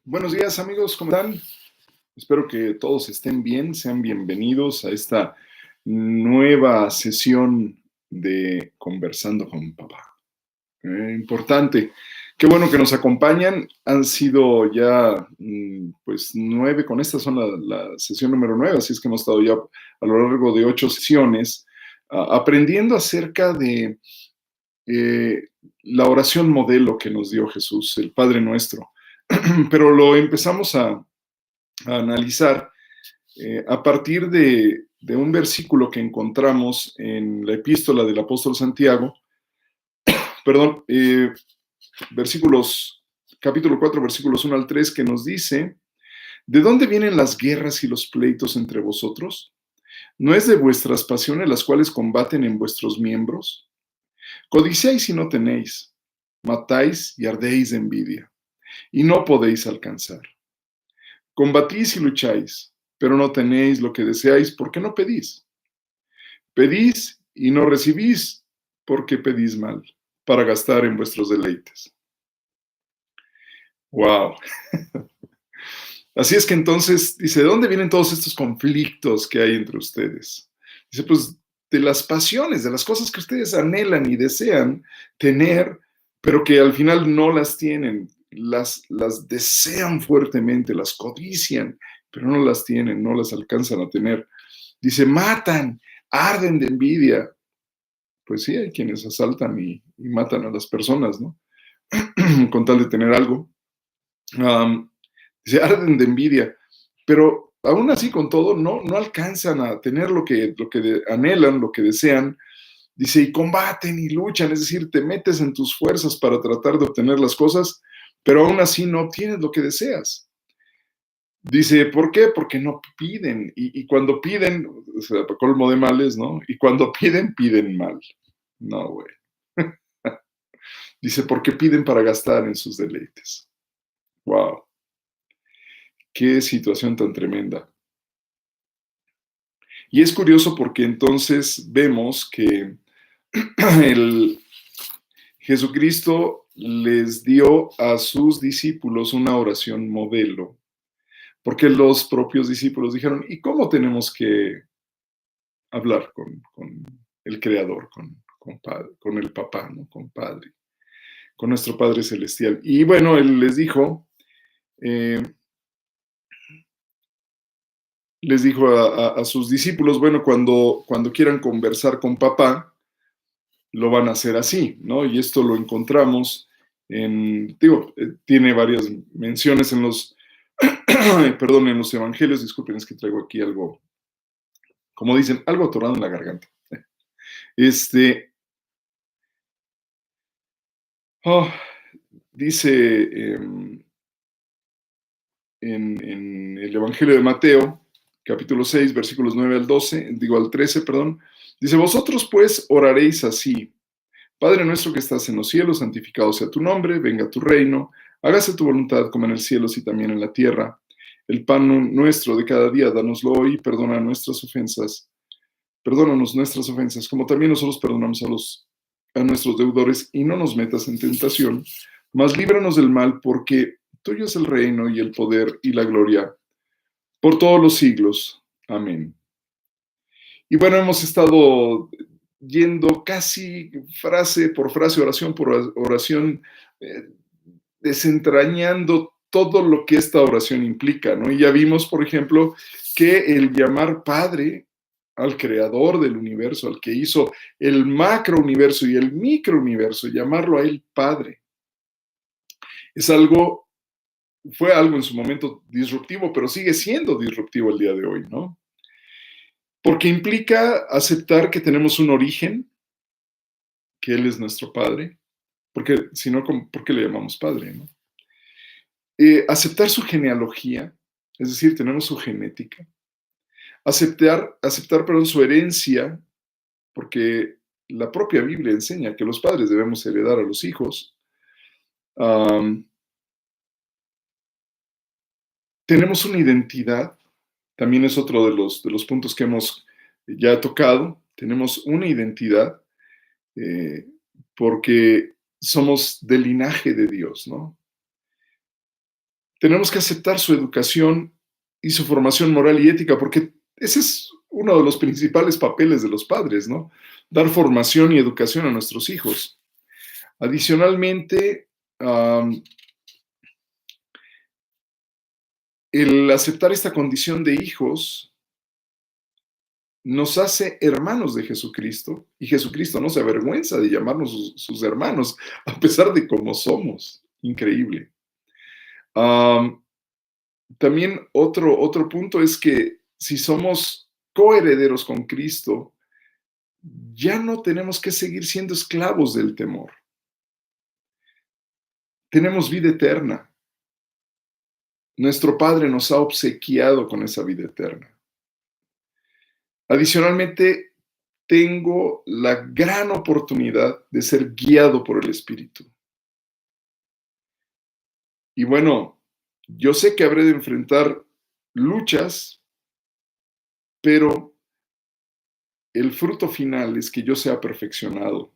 Buenos días amigos, ¿cómo están? Espero que todos estén bien, sean bienvenidos a esta nueva sesión de Conversando con Papá. Importante, qué bueno que nos acompañan, han sido ya pues 9, con esta son la sesión número 9, así es que hemos estado ya a lo largo de 8 sesiones aprendiendo acerca de eh, la oración modelo que nos dio Jesús, el Padre Nuestro. Pero lo empezamos a analizar a partir de un versículo que encontramos en la epístola del apóstol Santiago, perdón, capítulo 4, versículos 1 al 3, que nos dice: ¿de dónde vienen las guerras y los pleitos entre vosotros? ¿No es de vuestras pasiones las cuales combaten en vuestros miembros? Codiciáis y no tenéis, matáis y ardéis de envidia, y no podéis alcanzar. Combatís y lucháis, pero no tenéis lo que deseáis porque no pedís. Pedís y no recibís porque pedís mal, para gastar en vuestros deleites. ¡Wow! Así es que entonces dice: ¿de dónde vienen todos estos conflictos que hay entre ustedes? Dice: pues de las pasiones, de las cosas que ustedes anhelan y desean tener, pero que al final no las tienen, las desean fuertemente, las codician, pero no las tienen, no las alcanzan a tener. Dice: matan, arden de envidia. Pues sí, hay quienes asaltan y matan a las personas, ¿no? Con tal de tener algo. Um, Se arden de envidia, pero aún así con todo no alcanzan a tener lo que anhelan, lo que desean. Dice: y combaten y luchan, es decir, te metes en tus fuerzas para tratar de obtener las cosas, pero aún así no obtienes lo que deseas. Dice: ¿por qué? Porque no piden, y cuando piden, o sea, colmo de males, ¿no? Y cuando piden, piden mal. No, güey. Dice: porque piden para gastar en sus deleites. Wow, qué situación tan tremenda. Y es curioso porque entonces vemos que el Jesucristo les dio a sus discípulos una oración modelo, porque los propios discípulos dijeron: ¿y cómo tenemos que hablar con el Creador, con el Papá, ¿no? Con Padre, con nuestro Padre Celestial? Y bueno, Él eh, les dijo a sus discípulos: bueno, cuando quieran conversar con Papá, lo van a hacer así, ¿no? Y esto lo encontramos tiene varias menciones en los, perdón, en los evangelios. Disculpen, es que traigo aquí algo, como dicen, algo atorado en la garganta. Este, oh, dice en el Evangelio de Mateo, capítulo 6, versículos 9 al 12, digo al 13, perdón, dice: vosotros pues oraréis así: Padre nuestro que estás en los cielos, santificado sea tu nombre, venga tu reino, hágase tu voluntad como en el cielo, así también en la tierra. El pan nuestro de cada día, dánoslo hoy, perdónanos nuestras ofensas, como también nosotros perdonamos a nuestros deudores, y no nos metas en tentación, mas líbranos del mal, porque tuyo es el reino y el poder y la gloria por todos los siglos. Amén. Y bueno, hemos estado yendo casi frase por frase, oración por oración, eh, desentrañando todo lo que esta oración implica, ¿no? Y ya vimos, por ejemplo, que el llamar Padre al creador del universo, al que hizo el macrouniverso y el microuniverso, llamarlo a él Padre, es algo, fue algo en su momento disruptivo, pero sigue siendo disruptivo el día de hoy, ¿no? Porque implica aceptar que tenemos un origen, que Él es nuestro Padre, porque si no, ¿por qué le llamamos Padre, no? Aceptar su genealogía, es decir, tenemos su genética. Aceptar, perdón, su herencia, porque la propia Biblia enseña que los padres debemos heredar a los hijos. Um, Tenemos una identidad, también es otro de los puntos que hemos ya tocado. Tenemos una identidad eh, porque somos del linaje de Dios, ¿no? tenemos que aceptar su educación y su formación moral y ética, porque ese es uno de los principales papeles de los padres, ¿no? Dar formación y educación a nuestros hijos. Adicionalmente, el aceptar esta condición de hijos nos hace hermanos de Jesucristo, y Jesucristo no se avergüenza de llamarnos sus hermanos, a pesar de cómo somos. Increíble. También otro punto es que si somos coherederos con Cristo, ya no tenemos que seguir siendo esclavos del temor. Tenemos vida eterna. Nuestro Padre nos ha obsequiado con esa vida eterna. Adicionalmente, tengo la gran oportunidad de ser guiado por el Espíritu. Y bueno, yo sé que habré de enfrentar luchas, pero el fruto final es que yo sea perfeccionado.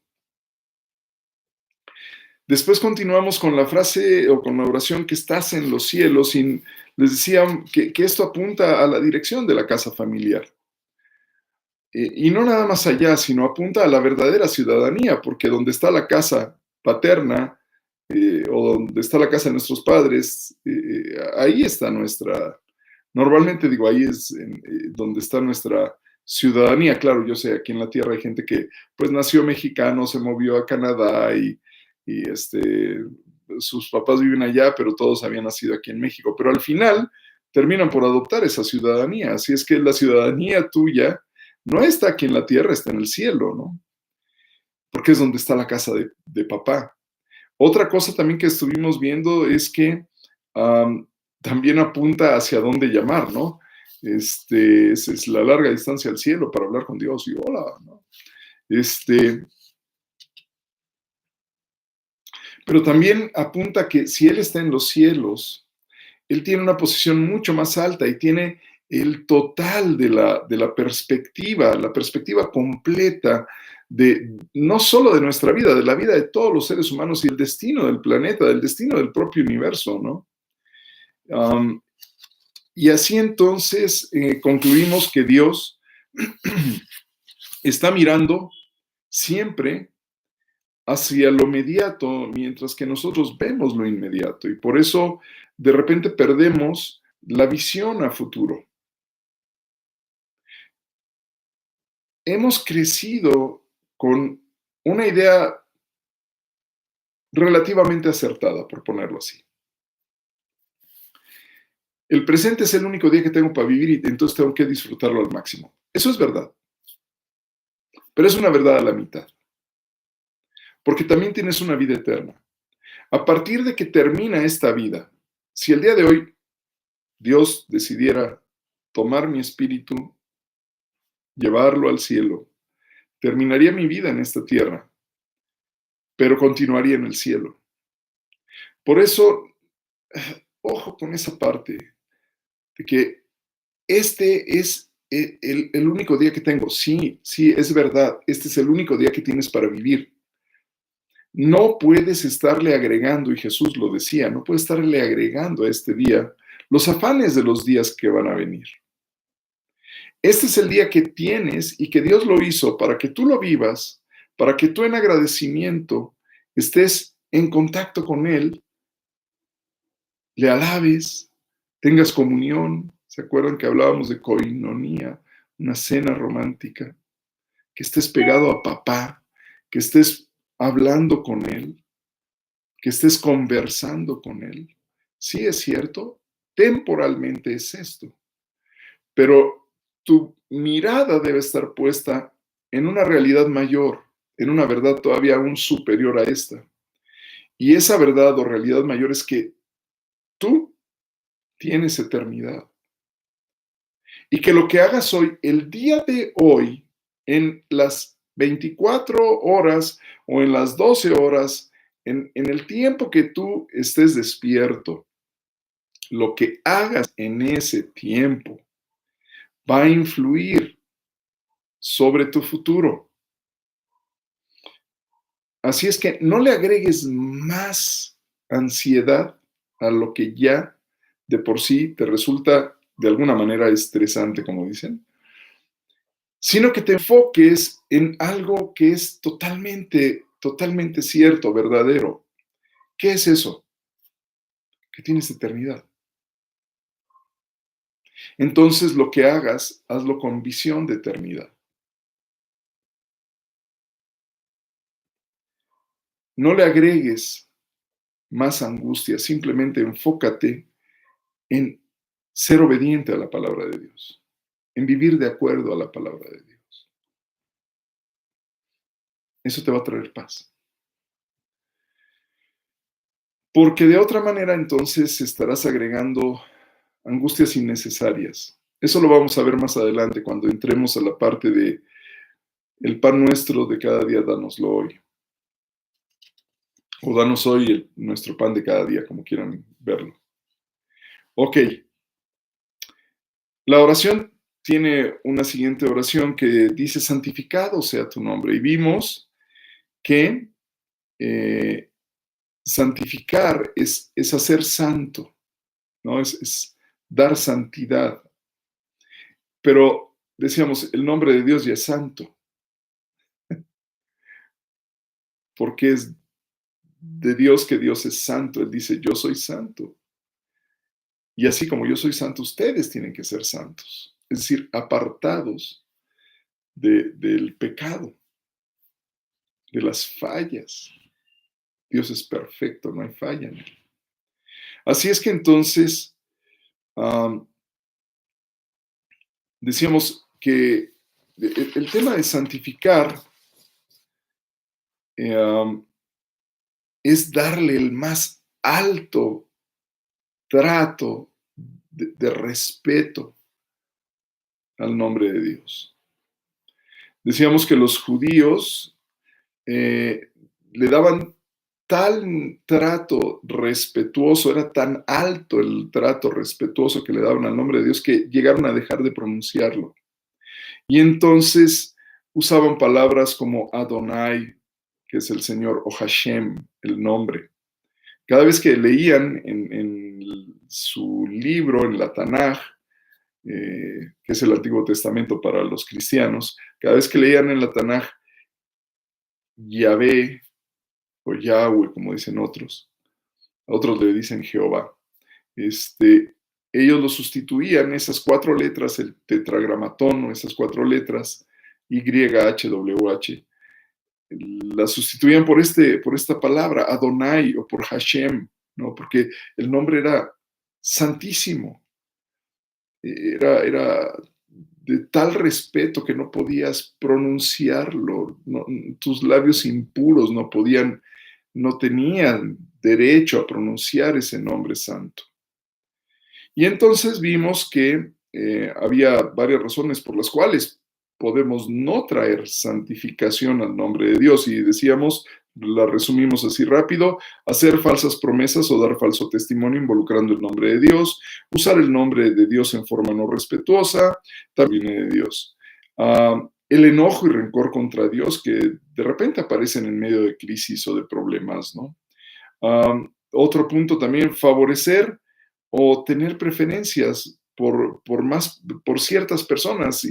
Después continuamos con la frase o con la oración que estás en los cielos y les decía que esto apunta a la dirección de la casa familiar. Y no nada más allá, sino apunta a la verdadera ciudadanía, porque donde está la casa paterna o donde está la casa de nuestros padres, ahí está normalmente digo, ahí es donde está nuestra ciudadanía. Claro, yo sé, aquí en la tierra hay gente que pues nació mexicano, se movió a Canadá y sus papás viven allá, pero todos habían nacido aquí en México. Pero al final terminan por adoptar esa ciudadanía. Así es que la ciudadanía tuya no está aquí en la tierra, está en el cielo, ¿no? Porque es donde está la casa de papá. Otra cosa también que estuvimos viendo es que también apunta hacia dónde llamar, ¿no? Es la larga distancia al cielo para hablar con Dios y hola, ¿no? Pero también apunta que si Él está en los cielos, Él tiene una posición mucho más alta y tiene el total de la perspectiva completa no solo de nuestra vida, de la vida de todos los seres humanos y el destino del planeta, del destino del propio universo, ¿no? Y así entonces concluimos que Dios está mirando siempre hacia lo inmediato, mientras que nosotros vemos lo inmediato. Y por eso de repente perdemos la visión a futuro. Hemos crecido con una idea relativamente acertada, por ponerlo así. El presente es el único día que tengo para vivir y entonces tengo que disfrutarlo al máximo. Eso es verdad. Pero es una verdad a la mitad. Porque también tienes una vida eterna. A partir de que termina esta vida, si el día de hoy Dios decidiera tomar mi espíritu, llevarlo al cielo, terminaría mi vida en esta tierra, pero continuaría en el cielo. Por eso, ojo con esa parte de que este es el único día que tengo. Sí, es verdad, este es el único día que tienes para vivir. No puedes estarle agregando, y Jesús lo decía, no puedes estarle agregando a este día los afanes de los días que van a venir. Este es el día que tienes y que Dios lo hizo para que tú lo vivas, para que tú en agradecimiento estés en contacto con Él, le alabes, tengas comunión. ¿Se acuerdan que hablábamos de koinonía, una cena romántica? Que estés pegado a papá, que estés hablando con Él, que estés conversando con Él. Sí, es cierto, temporalmente es esto, pero tu mirada debe estar puesta en una realidad mayor, en una verdad todavía aún superior a esta. Y esa verdad o realidad mayor es que tú tienes eternidad. Y que lo que hagas hoy, el día de hoy, en las 24 horas o en las 12 horas, en el tiempo que tú estés despierto, lo que hagas en ese tiempo va a influir sobre tu futuro. Así es que no le agregues más ansiedad a lo que ya de por sí te resulta de alguna manera estresante, como dicen, sino que te enfoques en algo que es totalmente, totalmente cierto, verdadero. ¿Qué es eso? Que tienes eternidad. Entonces, lo que hagas, hazlo con visión de eternidad. No le agregues más angustia, simplemente enfócate en ser obediente a la palabra de Dios, en vivir de acuerdo a la palabra de Dios. Eso te va a traer paz. Porque de otra manera entonces estarás agregando angustias innecesarias. Eso lo vamos a ver más adelante cuando entremos a la parte de el pan nuestro de cada día, dánoslo hoy. O danos hoy nuestro pan de cada día, como quieran verlo. Ok, la oración tiene una siguiente oración que dice, santificado sea tu nombre. Y vimos que santificar es hacer santo, ¿no? Es dar santidad. Pero decíamos, el nombre de Dios ya es santo, porque es de Dios que Dios es santo. Él dice, yo soy santo. Y así como yo soy santo, ustedes tienen que ser santos. Es decir, apartados del pecado, de las fallas. Dios es perfecto, no hay falla en él. Así es que entonces, decíamos que el tema de santificar es darle el más alto trato de respeto al nombre de Dios. Decíamos que los judíos le daban tal trato respetuoso, era tan alto el trato respetuoso que le daban al nombre de Dios que llegaron a dejar de pronunciarlo. Y entonces usaban palabras como Adonai, que es el Señor, o Hashem, el nombre. Cada vez que leían en su libro, en la Tanaj, que es el Antiguo Testamento para los cristianos, cada vez que leían en la Tanaj Yahvé o Yahweh, como dicen otros, a otros le dicen Jehová, ellos lo sustituían, esas 4 letras, el tetragramatón, o esas 4 letras, YHWH, la sustituían por esta palabra, Adonai, o por Hashem, ¿no? Porque el nombre era santísimo, era de tal respeto que no podías pronunciarlo, no, tus labios impuros no tenían derecho a pronunciar ese nombre santo. Y entonces vimos que había varias razones por las cuales podemos no traer santificación al nombre de Dios. Y decíamos, la resumimos así rápido, hacer falsas promesas o dar falso testimonio involucrando el nombre de Dios, usar el nombre de Dios en forma no respetuosa, también viene de Dios. El enojo y rencor contra Dios que de repente aparecen en medio de crisis o de problemas, ¿no? Otro punto también, favorecer o tener preferencias por ciertas personas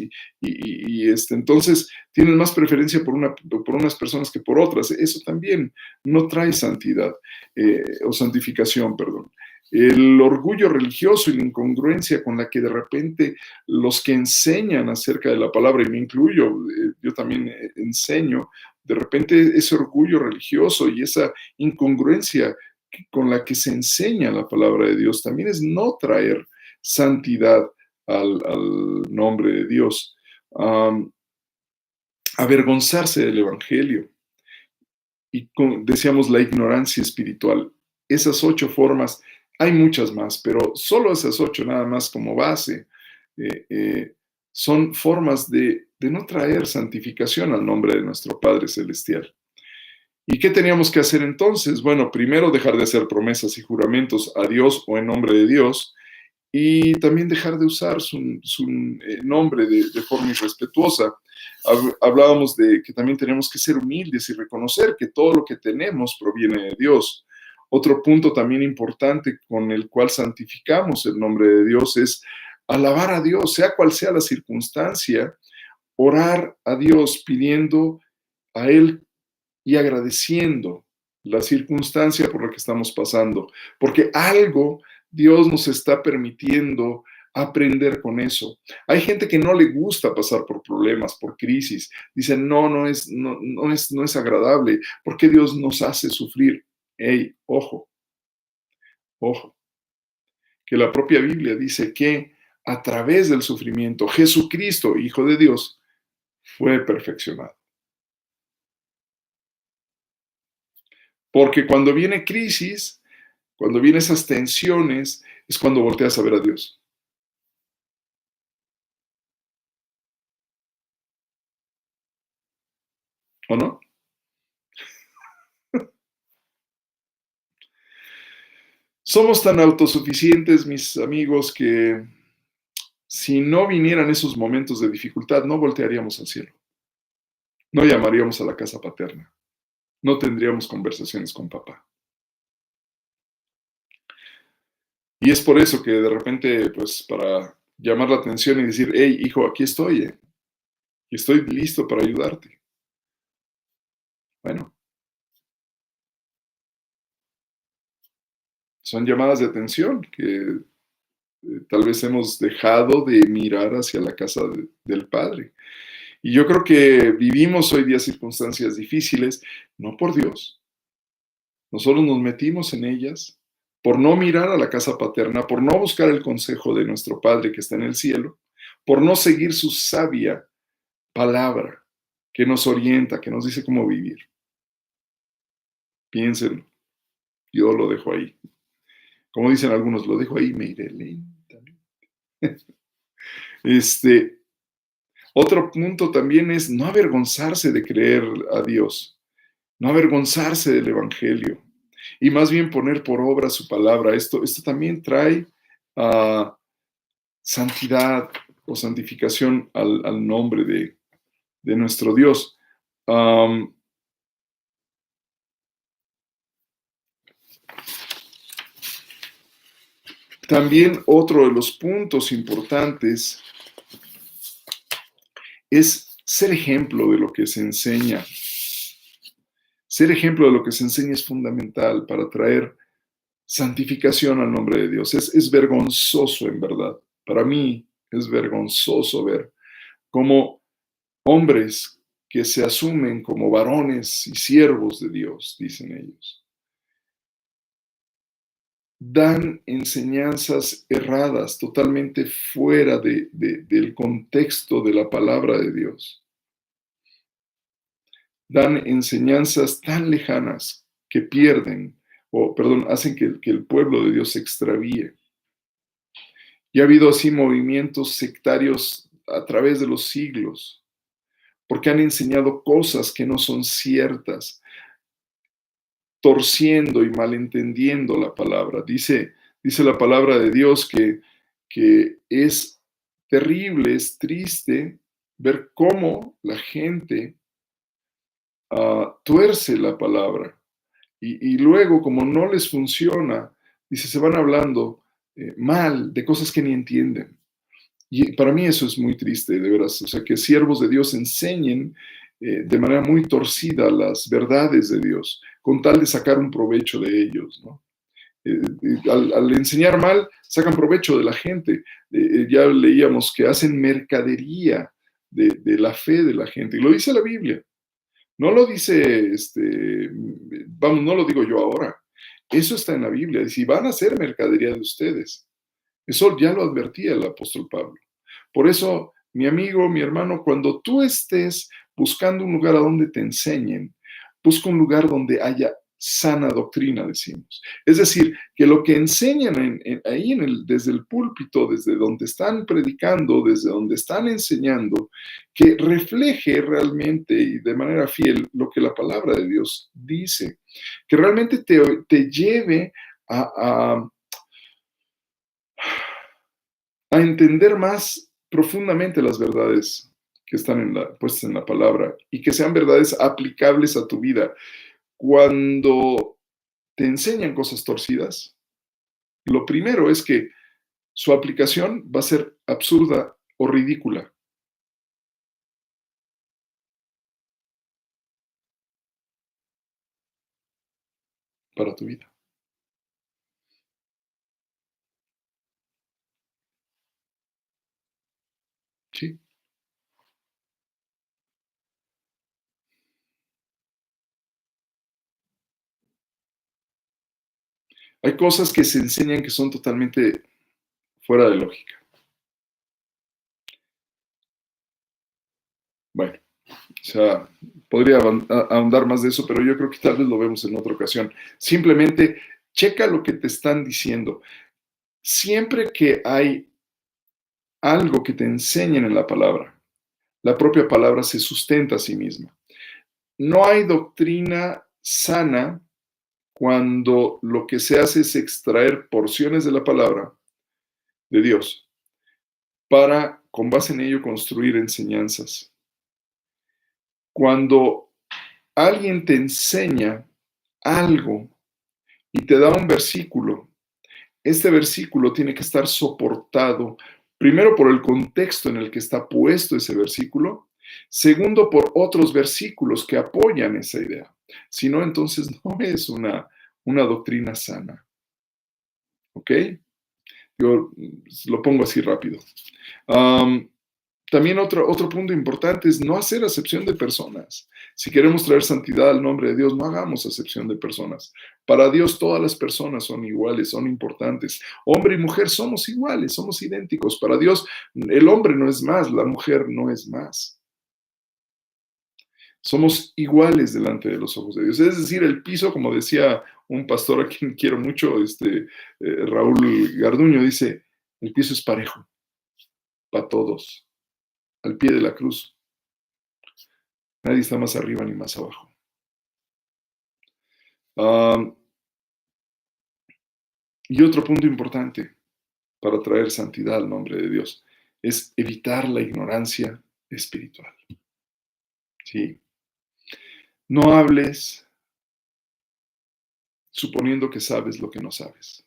entonces tienes más preferencia por unas personas que por otras. Eso también no trae santidad o santificación, perdón. El orgullo religioso y la incongruencia con la que de repente los que enseñan acerca de la palabra, y me incluyo, yo también enseño, de repente ese orgullo religioso y esa incongruencia con la que se enseña la palabra de Dios también es no traer santidad al nombre de Dios. Avergonzarse del Evangelio. Y decíamos la ignorancia espiritual. Esas 8 formas, hay muchas más, pero solo esas 8 nada más como base, son formas de no traer santificación al nombre de nuestro Padre Celestial. ¿Y qué teníamos que hacer entonces? Bueno, primero dejar de hacer promesas y juramentos a Dios o en nombre de Dios, y también dejar de usar su nombre de forma irrespetuosa. Hablábamos de que también tenemos que ser humildes y reconocer que todo lo que tenemos proviene de Dios. Otro punto también importante con el cual santificamos el nombre de Dios es alabar a Dios, sea cual sea la circunstancia, orar a Dios pidiendo a Él y agradeciendo la circunstancia por la que estamos pasando, porque algo Dios nos está permitiendo aprender con eso. Hay gente que no le gusta pasar por problemas, por crisis. Dicen, no, no es agradable. ¿Por qué Dios nos hace sufrir? Hey, ojo, ojo, que la propia Biblia dice que a través del sufrimiento, Jesucristo, Hijo de Dios, fue perfeccionado. Porque cuando viene crisis, cuando vienen esas tensiones, es cuando volteas a ver a Dios. ¿O no? Somos tan autosuficientes, mis amigos, que si no vinieran esos momentos de dificultad, no voltearíamos al cielo. No llamaríamos a la casa paterna. No tendríamos conversaciones con papá. Y es por eso que de repente, pues para llamar la atención y decir, hey, hijo, aquí estoy, y estoy listo para ayudarte. Bueno, son llamadas de atención que tal vez hemos dejado de mirar hacia la casa del Padre. Y yo creo que vivimos hoy día circunstancias difíciles, no por Dios. Nosotros nos metimos en ellas por no mirar a la casa paterna, por no buscar el consejo de nuestro Padre que está en el cielo, por no seguir su sabia palabra que nos orienta, que nos dice cómo vivir. Piénsenlo, yo lo dejo ahí. Como dicen algunos, lo dejo ahí, me iré lentamente. Otro punto también es no avergonzarse de creer a Dios, no avergonzarse del Evangelio y más bien poner por obra su palabra. Esto también trae santidad o santificación al nombre de nuestro Dios. También otro de los puntos importantes es ser ejemplo de lo que se enseña. Ser ejemplo de lo que se enseña es fundamental para traer santificación al nombre de Dios. Es vergonzoso, en verdad. Para mí es vergonzoso ver cómo hombres que se asumen como varones y siervos de Dios, dicen ellos, dan enseñanzas erradas, totalmente fuera del contexto de la palabra de Dios. Dan enseñanzas tan lejanas que pierden, hacen que el pueblo de Dios se extravíe. Y ha habido así movimientos sectarios a través de los siglos, porque han enseñado cosas que no son ciertas, torciendo y malentendiendo la palabra. Dice la palabra de Dios que es terrible, es triste ver cómo la gente tuerce la palabra y luego, como no les funciona, dice, se van hablando mal de cosas que ni entienden. Y para mí eso es muy triste, de veras. O sea, que siervos de Dios enseñen de manera muy torcida las verdades de Dios, con tal de sacar un provecho de ellos, ¿no? Al enseñar mal, sacan provecho de la gente. Ya leíamos que hacen mercadería de la fe de la gente. Y lo dice la Biblia. No lo dice, vamos, no lo digo yo ahora. Eso está en la Biblia. Dice, van a hacer mercadería de ustedes. Eso ya lo advertía el apóstol Pablo. Por eso, mi amigo, mi hermano, cuando tú estés buscando un lugar a donde te enseñen, busca un lugar donde haya sana doctrina, decimos. Es decir, que lo que enseñan ahí desde el púlpito, desde donde están predicando, desde donde están enseñando, que refleje realmente y de manera fiel lo que la palabra de Dios dice, que realmente te lleve a entender más profundamente las verdades que están puestas en la palabra y que sean verdades aplicables a tu vida. Cuando te enseñan cosas torcidas, lo primero es que su aplicación va a ser absurda o ridícula para tu vida. Sí. Hay cosas que se enseñan que son totalmente fuera de lógica. Bueno, o sea, podría ahondar más de eso, pero yo creo que tal vez lo vemos en otra ocasión. Simplemente checa lo que te están diciendo. Siempre que hay algo que te enseñen en la propia palabra se sustenta a sí misma. No hay doctrina sana cuando lo que se hace es extraer porciones de la palabra de Dios para, con base en ello, construir enseñanzas. Cuando alguien te enseña algo y te da un versículo, este versículo tiene que estar soportado, primero por el contexto en el que está puesto ese versículo, segundo por otros versículos que apoyan esa idea. Si no, entonces no es una doctrina sana. ¿Ok? Yo lo pongo así rápido. Um, También otro punto importante es no hacer acepción de personas. Si queremos traer santidad al nombre de Dios, no hagamos acepción de personas. Para Dios todas las personas son iguales, son importantes. Hombre y mujer somos iguales, somos idénticos. Para Dios el hombre no es más, la mujer no es más. Somos iguales delante de los ojos de Dios. Es decir, el piso, como decía un pastor a quien quiero mucho, Raúl Garduño, dice, el piso es parejo para todos, al pie de la cruz. Nadie está más arriba ni más abajo. Y otro punto importante para traer santidad al nombre de Dios es evitar la ignorancia espiritual. ¿Sí? No hables suponiendo que sabes lo que no sabes.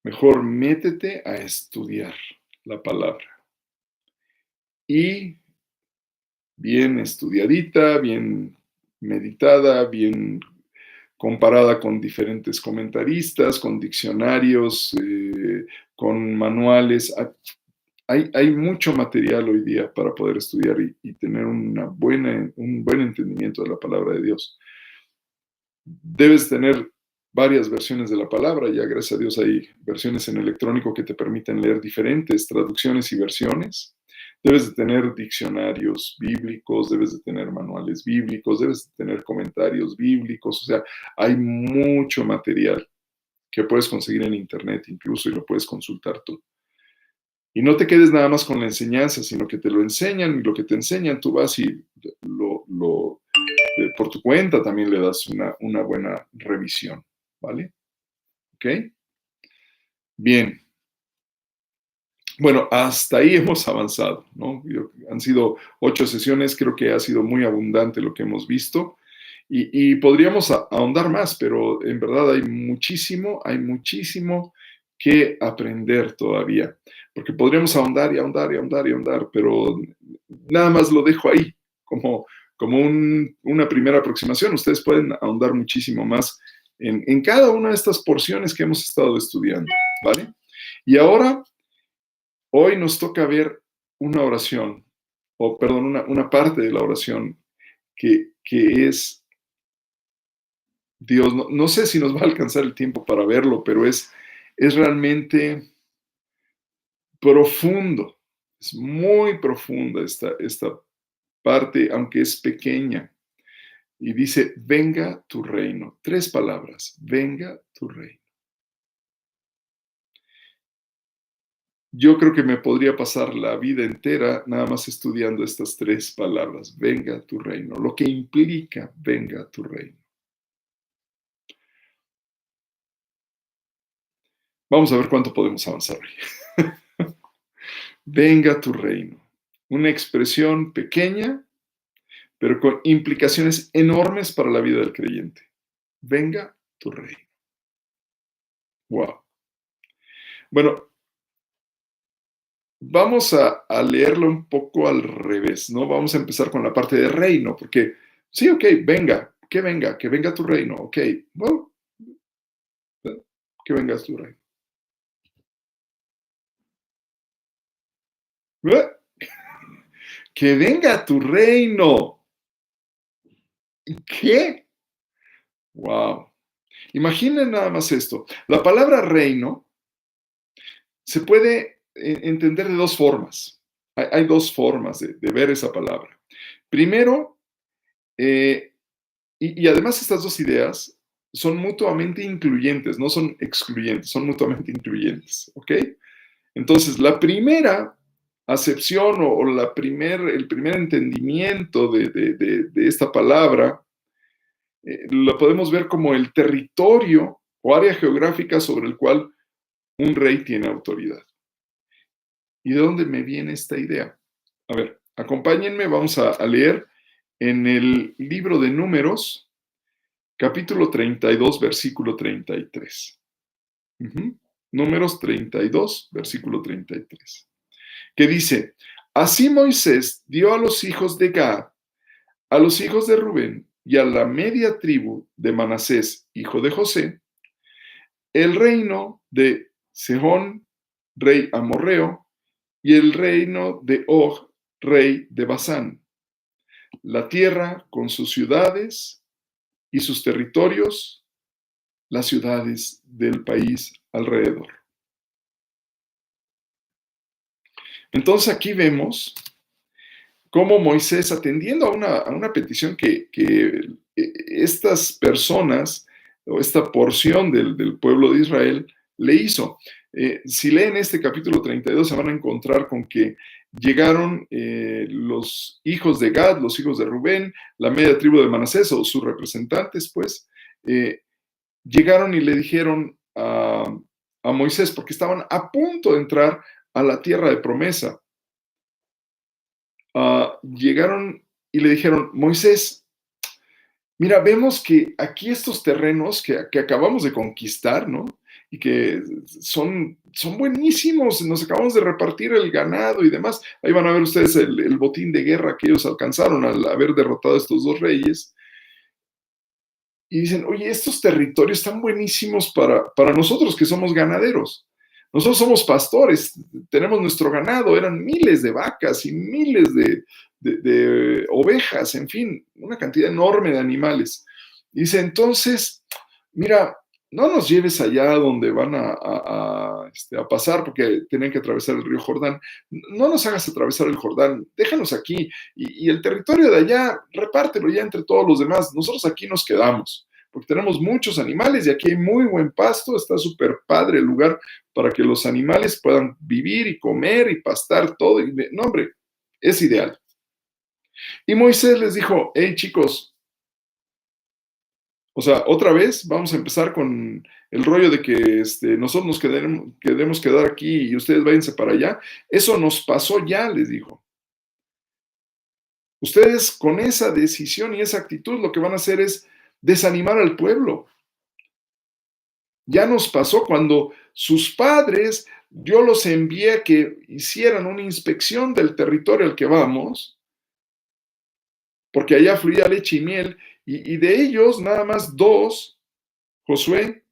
Mejor métete a estudiar la palabra. Y bien estudiadita, bien meditada, bien comparada con diferentes comentaristas, con diccionarios, con manuales. Hay mucho material hoy día para poder estudiar y tener un buen entendimiento de la palabra de Dios. Debes tener varias versiones de la palabra, ya gracias a Dios hay versiones en electrónico que te permiten leer diferentes traducciones y versiones. Debes de tener diccionarios bíblicos, debes de tener manuales bíblicos, debes de tener comentarios bíblicos, o sea, hay mucho material que puedes conseguir en internet incluso y lo puedes consultar tú. Y no te quedes nada más con la enseñanza, sino que te lo enseñan y lo que te enseñan tú vas y por tu cuenta también le das una buena revisión, ¿vale? ¿Ok? Bien. Bueno, hasta ahí hemos avanzado, ¿no? Han sido 8 sesiones, creo que ha sido muy abundante lo que hemos visto y podríamos ahondar más, pero en verdad hay muchísimo que aprender todavía, porque podríamos ahondar y ahondar y ahondar y ahondar, pero nada más lo dejo ahí como una primera aproximación. Ustedes pueden ahondar muchísimo más en cada una de estas porciones que hemos estado estudiando, ¿vale? Y ahora, hoy nos toca ver una oración, o perdón, una parte de la oración que es, Dios, no sé si nos va a alcanzar el tiempo para verlo, pero es realmente profundo, es muy profunda esta parte, aunque es pequeña. Y dice, venga tu reino. 3 palabras, venga tu reino. Yo creo que me podría pasar la vida entera nada más estudiando estas 3 palabras, venga tu reino, lo que implica venga tu reino. Vamos a ver cuánto podemos avanzar hoy. Venga tu reino. Una expresión pequeña, pero con implicaciones enormes para la vida del creyente. venga tu reino. Wow. Bueno, vamos a leerlo un poco al revés, ¿no? Vamos a empezar con la parte de reino, porque sí, ok, venga, que venga tu reino, ok, bueno, que venga tu reino. ¿Eh? Que venga tu reino. ¿Qué? Wow. Imaginen nada más esto. La palabra reino se puede entender de dos formas. Hay dos formas de ver esa palabra. Primero, eh, y además estas dos ideas son mutuamente incluyentes, no son excluyentes, son mutuamente incluyentes, ¿ok? Entonces, la primera acepción o el primer entendimiento de esta palabra lo podemos ver como el territorio o área geográfica sobre el cual un rey tiene autoridad. ¿Y de dónde me viene esta idea? A ver, acompáñenme, vamos a leer en el libro de Números, capítulo 32, versículo 33. Números 32, versículo 33. Que dice, así Moisés dio a los hijos de Gad, a los hijos de Rubén y a la media tribu de Manasés, hijo de José, el reino de Sehón, rey amorreo, y el reino de Og, rey de Basán, la tierra con sus ciudades y sus territorios, las ciudades del país alrededor. Entonces aquí vemos cómo Moisés, atendiendo a una petición que estas personas o esta porción del pueblo de Israel le hizo. Si leen este capítulo 32 se van a encontrar con que llegaron los hijos de Gad, los hijos de Rubén, la media tribu de Manasés o sus representantes, pues, llegaron y le dijeron a Moisés, porque estaban a punto de entrar a la tierra de promesa, llegaron y le dijeron, Moisés, mira, vemos que aquí estos terrenos que acabamos de conquistar, ¿no? Y que son buenísimos, nos acabamos de repartir el ganado y demás. Ahí van a ver ustedes el botín de guerra que ellos alcanzaron al haber derrotado a estos dos reyes. Y dicen, oye, estos territorios están buenísimos para nosotros que somos ganaderos. Nosotros somos pastores, tenemos nuestro ganado, eran miles de vacas y miles de ovejas, en fin, una cantidad enorme de animales. Dice, entonces, mira, no nos lleves allá donde van a pasar, porque tienen que atravesar el río Jordán. No nos hagas atravesar el Jordán, déjanos aquí. Y el territorio de allá, repártelo ya entre todos los demás. Nosotros aquí nos quedamos, porque tenemos muchos animales y aquí hay muy buen pasto. Está súper padre el lugar para que los animales puedan vivir y comer y pastar todo. No, hombre, es ideal. Y Moisés les dijo, hey chicos, o sea, otra vez vamos a empezar con el rollo de que nosotros nos queremos quedar aquí y ustedes váyanse para allá. Eso nos pasó ya, les dijo. Ustedes con esa decisión y esa actitud lo que van a hacer es desanimar al pueblo. Ya nos pasó cuando sus padres, yo los envié a que hicieran una inspección del territorio al que vamos, porque allá fluía leche y miel, y de ellos nada más dos, Josué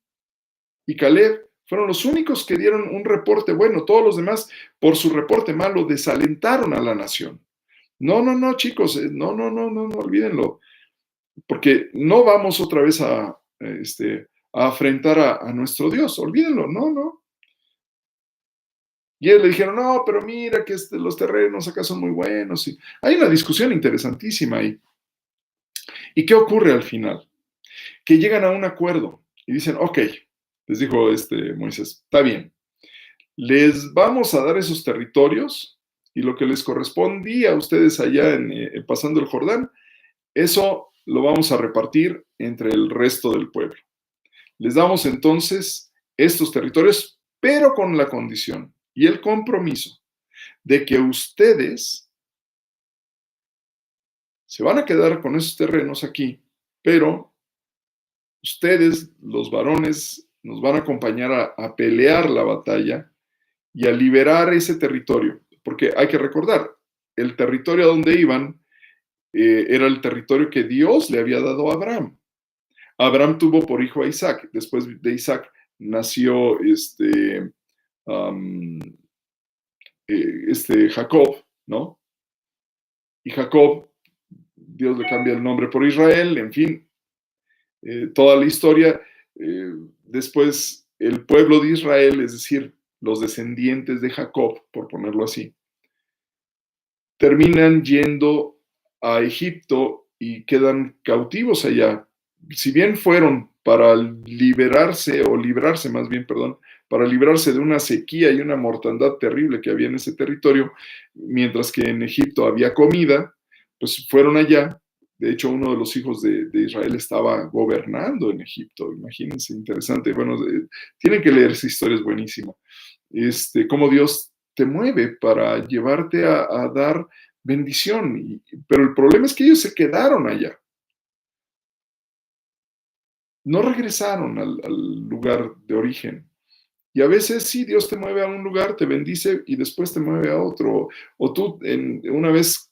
y Caleb, fueron los únicos que dieron un reporte bueno. Todos los demás, por su reporte malo, desalentaron a la nación. No, chicos, no, olvídenlo, porque no vamos otra vez a afrentar a nuestro Dios, olvídenlo, no. Y ellos le dijeron, no, pero mira que los terrenos acá son muy buenos. Y hay una discusión interesantísima ahí. ¿Y qué ocurre al final? Que llegan a un acuerdo y dicen, ok, les dijo Moisés, está bien, les vamos a dar esos territorios y lo que les correspondía a ustedes allá pasando el Jordán, eso lo vamos a repartir entre el resto del pueblo. Les damos entonces estos territorios, pero con la condición y el compromiso de que ustedes se van a quedar con esos terrenos aquí, pero ustedes, los varones, nos van a acompañar a pelear la batalla y a liberar ese territorio, porque hay que recordar, el territorio a donde iban era el territorio que Dios le había dado a Abraham. Abraham tuvo por hijo a Isaac, después de Isaac nació um, Jacob, ¿no? Y Jacob, Dios le cambia el nombre por Israel, en fin, toda la historia. Después, el pueblo de Israel, es decir, los descendientes de Jacob, por ponerlo así, terminan yendo a Egipto y quedan cautivos allá. Si bien fueron para liberarse, o librarse más bien, perdón, para librarse de una sequía y una mortandad terrible que había en ese territorio, mientras que en Egipto había comida, pues fueron allá. De hecho, uno de los hijos de Israel estaba gobernando en Egipto. Imagínense, interesante. Bueno, tienen que leer esa historia, es buenísima. Cómo Dios te mueve para llevarte a dar bendición. Pero el problema es que ellos se quedaron allá. No regresaron al lugar de origen. Y a veces sí, Dios te mueve a un lugar, te bendice y después te mueve a otro. O tú, una vez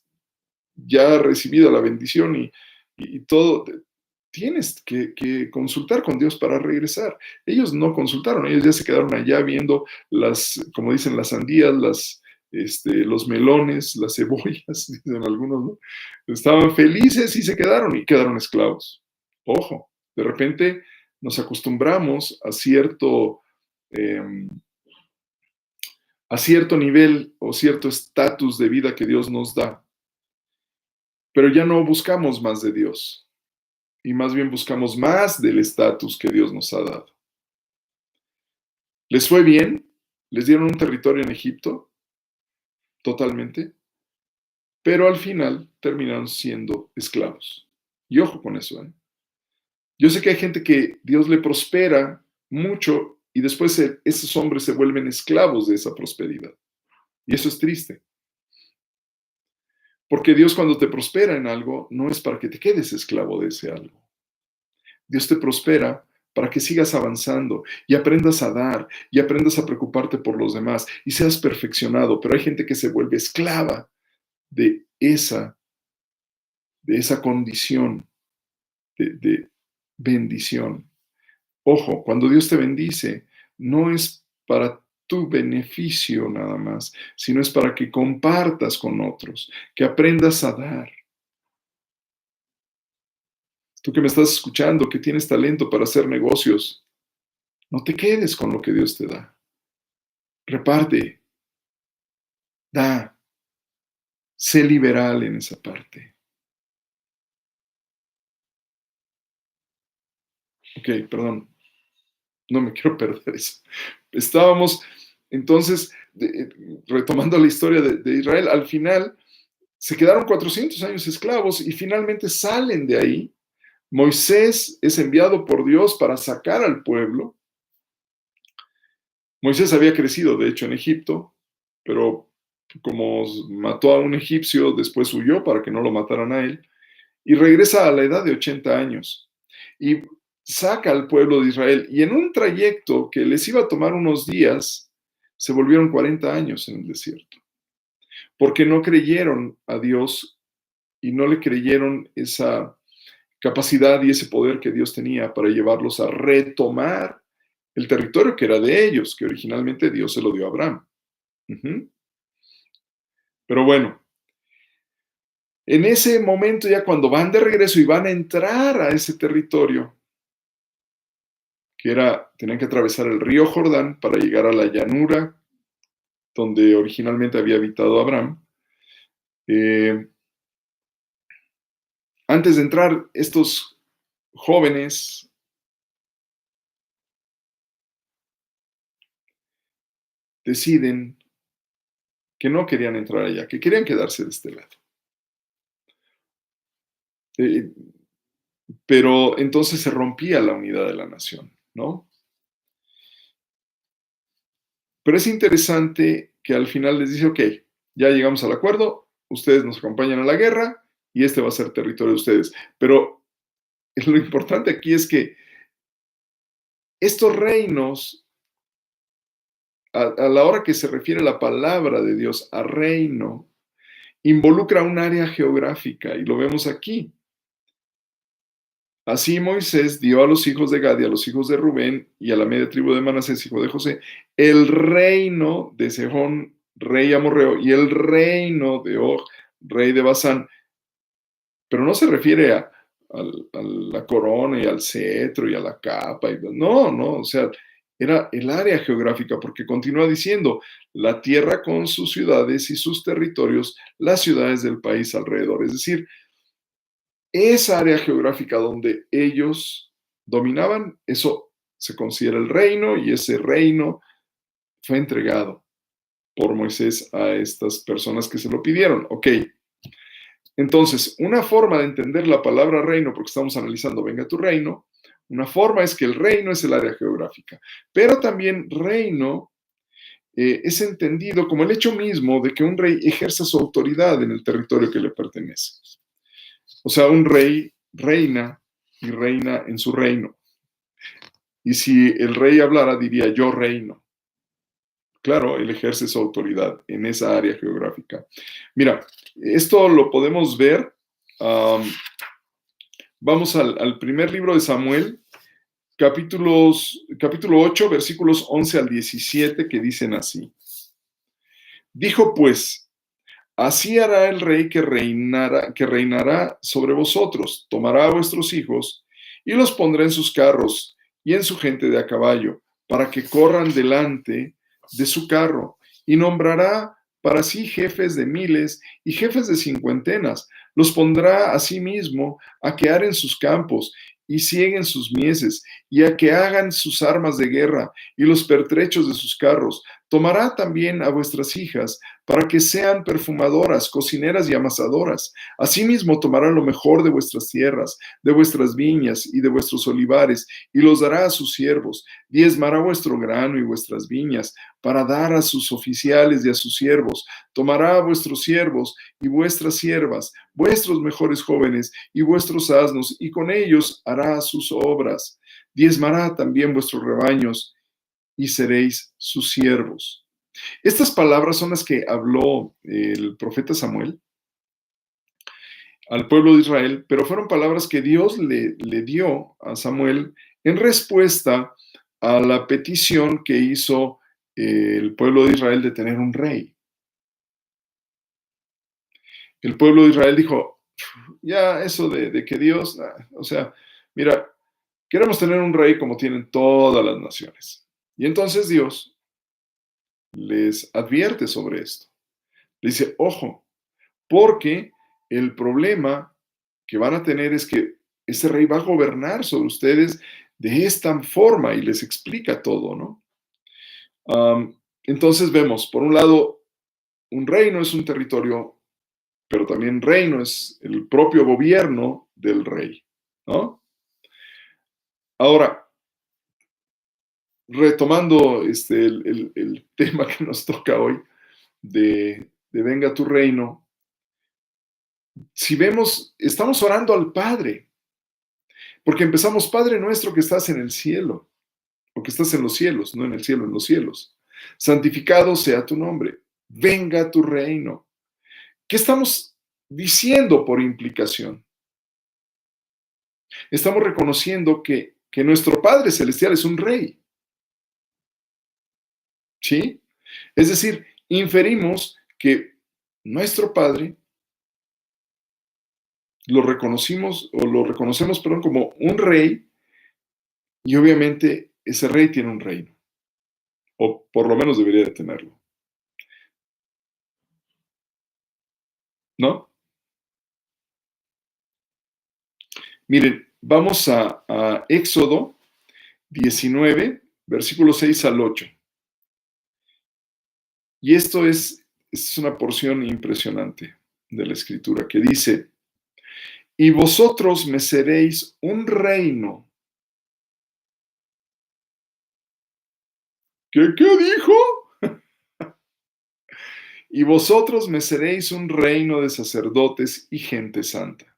ya recibida la bendición y todo, tienes que consultar con Dios para regresar. Ellos no consultaron, ellos ya se quedaron allá viendo como dicen, las sandías, los melones, las cebollas, dicen algunos, ¿no? Estaban felices y se quedaron esclavos. Ojo, de repente nos acostumbramos eh, a cierto nivel o cierto estatus de vida que Dios nos da, pero ya no buscamos más de Dios y más bien buscamos más del estatus que Dios nos ha dado. ¿Les fue bien? ¿Les dieron un territorio en Egipto? Totalmente. Pero al final terminaron siendo esclavos. Y ojo con eso, ¿eh? Yo sé que hay gente que Dios le prospera mucho y después esos hombres se vuelven esclavos de esa prosperidad. Y eso es triste. Porque Dios, cuando te prospera en algo, no es para que te quedes esclavo de ese algo. Dios te prospera para que sigas avanzando y aprendas a dar y aprendas a preocuparte por los demás y seas perfeccionado. Pero hay gente que se vuelve esclava de esa condición de bendición. Ojo, cuando Dios te bendice, no es para tu beneficio nada más, sino es para que compartas con otros, que aprendas a dar. Tú que me estás escuchando, que tienes talento para hacer negocios, no te quedes con lo que Dios te da. Reparte, da, sé liberal en esa parte. Ok, perdón, no me quiero perder eso. Estábamos entonces retomando la historia de Israel. Al final se quedaron 400 años esclavos y finalmente salen de ahí. Moisés es enviado por Dios para sacar al pueblo. Moisés había crecido, de hecho, en Egipto, pero como mató a un egipcio, después huyó para que no lo mataran a él, y regresa a la edad de 80 años. Y saca al pueblo de Israel, y en un trayecto que les iba a tomar unos días, se volvieron 40 años en el desierto, porque no creyeron a Dios y no le creyeron esa capacidad y ese poder que Dios tenía para llevarlos a retomar el territorio que era de ellos, que originalmente Dios se lo dio a Abraham. Pero bueno, en ese momento ya cuando van de regreso y van a entrar a ese territorio, tenían que atravesar el río Jordán para llegar a la llanura donde originalmente había habitado Abraham. Antes de entrar, estos jóvenes deciden que no querían entrar allá, que querían quedarse de este lado. Pero entonces se rompía la unidad de la nación, ¿no? Pero es interesante que al final les dice, ok, ya llegamos al acuerdo, ustedes nos acompañan a la guerra y este va a ser territorio de ustedes. Pero lo importante aquí es que Estos reinos, a la hora que se refiere la palabra de Dios a reino, involucra un área geográfica, y lo vemos aquí. Así Moisés dio a los hijos de Gad y a los hijos de Rubén y a la media tribu de Manasés, hijo de José, el reino de Sejón, rey amorreo, y el reino de Og, rey de Basán. Pero no se refiere a la corona y al cetro y a la capa. No, o sea, era el área geográfica, porque continúa diciendo, la tierra con sus ciudades y sus territorios, las ciudades del país alrededor. Es decir, esa área geográfica donde ellos dominaban, eso se considera el reino, y ese reino fue entregado por Moisés a estas personas que se lo pidieron. Ok, entonces, una forma de entender la palabra reino, porque estamos analizando venga tu reino, una forma es que el reino es el área geográfica, pero también reino es entendido como el hecho mismo de que un rey ejerza su autoridad en el territorio que le pertenece. O sea, un rey reina y reina en su reino. Y si el rey hablara, diría yo reino. Claro, él ejerce su autoridad en esa área geográfica. Mira, esto lo podemos ver. Vamos al primer libro de Samuel, capítulo 8, versículos 11 al 17, que dicen así. Dijo pues, así hará el rey que reinará sobre vosotros, tomará a vuestros hijos y los pondrá en sus carros y en su gente de a caballo, para que corran delante de su carro, y nombrará para sí jefes de miles y jefes de cincuentenas. Los pondrá a sí mismo a que aren sus campos y cieguen sus mieses, y a que hagan sus armas de guerra y los pertrechos de sus carros. Tomará también a vuestras hijas para que sean perfumadoras, cocineras y amasadoras. Asimismo tomará lo mejor de vuestras tierras, de vuestras viñas y de vuestros olivares, y los dará a sus siervos. Diezmará vuestro grano y vuestras viñas, para dar a sus oficiales y a sus siervos. Tomará a vuestros siervos y vuestras siervas, vuestros mejores jóvenes y vuestros asnos, y con ellos hará sus obras. Diezmará también vuestros rebaños, y seréis sus siervos. Estas palabras son las que habló el profeta Samuel al pueblo de Israel, pero fueron palabras que Dios le dio a Samuel en respuesta a la petición que hizo el pueblo de Israel de tener un rey. El pueblo de Israel dijo, ya eso de que Dios, o sea, mira, queremos tener un rey como tienen todas las naciones. Y entonces Dios les advierte sobre esto. Le dice, ojo, porque el problema que van a tener es que ese rey va a gobernar sobre ustedes de esta forma, y les explica todo, ¿no? Entonces vemos, por un lado, un reino es un territorio, pero también reino es el propio gobierno del rey, ¿no? Ahora, retomando el tema que nos toca hoy de venga tu reino, si vemos, estamos orando al Padre, porque empezamos, Padre nuestro que estás en el cielo, o que estás en los cielos, no en el cielo, en los cielos. Santificado sea tu nombre, venga tu reino. ¿Qué estamos diciendo por implicación? Estamos reconociendo que nuestro Padre Celestial es un rey, ¿sí? Es decir, inferimos que nuestro Padre lo reconocemos, perdón, como un rey, y obviamente ese rey tiene un reino, o por lo menos debería de tenerlo, ¿no? Miren, vamos a Éxodo 19, versículos 6 al 8. Y esto es una porción impresionante de la Escritura que dice, y vosotros me seréis un reino. ¿Qué dijo? Y vosotros me seréis un reino de sacerdotes y gente santa.